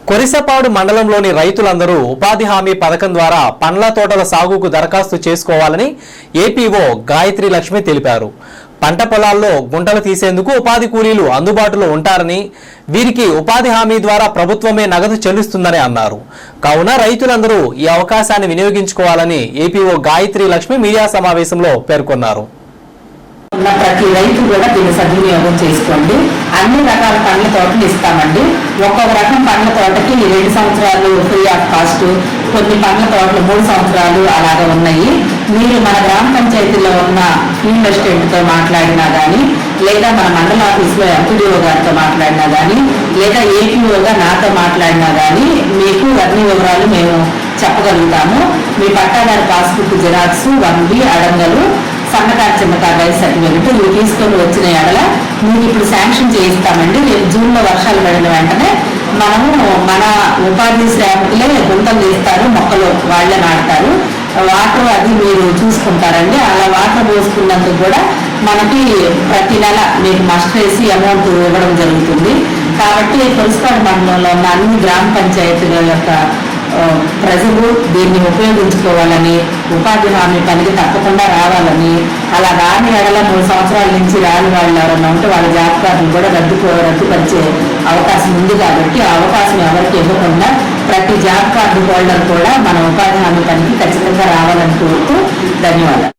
కొరిసపాడు మండలంలోని రైతులందరూ ఉపాధి హామీ పథకం ద్వారా పండ్ల తోటల సాగుకు దరఖాస్తు చేసుకోవాలని ఏపీఓ గాయత్రి లక్ష్మి తెలిపారు. పంట పొలాల్లో గుంటలు తీసేందుకు ఉపాధి కూలీలు అందుబాటులో ఉంటారని, వీరికి ఉపాధి హామీ ద్వారా ప్రభుత్వమే నగదు చెల్లిస్తుందని అన్నారు. కావున రైతులందరూ ఈ అవకాశాన్ని వినియోగించుకోవాలని ఏపీఓ గాయత్రి లక్ష్మి మీడియా సమావేశంలో పేర్కొన్నారు. ప్రతి రైతు కూడా దీన్ని సద్వినియోగం చేసుకోండి. అన్ని రకాల పండ్ల తోటలు ఇస్తామండి. ఒక్కొక్క రకం పండ్ల తోటకి 2 సంవత్సరాలు ఫ్రీ ఆఫ్ కాస్ట్, కొన్ని పండ్ల తోటలు 3 సంవత్సరాలు అలాగా ఉన్నాయి. మీరు మన గ్రామ పంచాయతీలో ఉన్న ఫీల్డ్ అసిస్టెంట్తో మాట్లాడినా కానీ, లేదా మన మండల ఆఫీస్లో ఎంపీడీఓ గారితో మాట్లాడినా కానీ, లేదా ఏపీఓగా నాతో మాట్లాడినా కానీ మీకు అన్ని వివరాలు మేము చెప్పగలుగుతాము. మీ పట్టాదారు పాస్బుక్ జిరాక్స్, 1B అడంగలు, సన్నకారు చిన్నకారు రైస్ సర్టిఫికెట్ ఇవి తీసుకొని వచ్చిన ఎడల మీకు ఇప్పుడు శాంక్షన్ చేయిస్తామండి. రేపు జూన్లో వర్షాలు పడిన వెంటనే మనము మన ఉపాధి శ్రామికులే గుంతలు తీస్తారు, మొక్కలు వాళ్ళే నాటుతారు, వాటర్ అది మీరు చూసుకుంటారండి. అలా వాటర్ పోసుకున్నందుకు కూడా మనకి ప్రతి నెల మీకు మస్ట్ వేసి అమౌంట్ ఇవ్వడం జరుగుతుంది. కాబట్టి కొరిసపాడు మండలంలో ఉన్న అన్ని గ్రామ పంచాయతీల యొక్క ప్రజలు దీన్ని ఉపయోగించుకోవాలని, ఉపాధి హామీ పనికి తప్పకుండా రావాలని, అలా రాని ఎడల 3 సంవత్సరాల నుంచి రాని వాళ్ళు ఎవరన్నా ఉంటే వాళ్ళ జాబ్ కార్డులు కూడా రద్దుపరిచే అవకాశం ఉంది. కాబట్టి ఆ అవకాశం ఎవరికి ఇవ్వకుండా ప్రతి జాబ్ కార్డు హోల్డర్ కూడా మన ఉపాధి హామీ పనికి ఖచ్చితంగా రావాలని కోరుతూ ధన్యవాదాలు.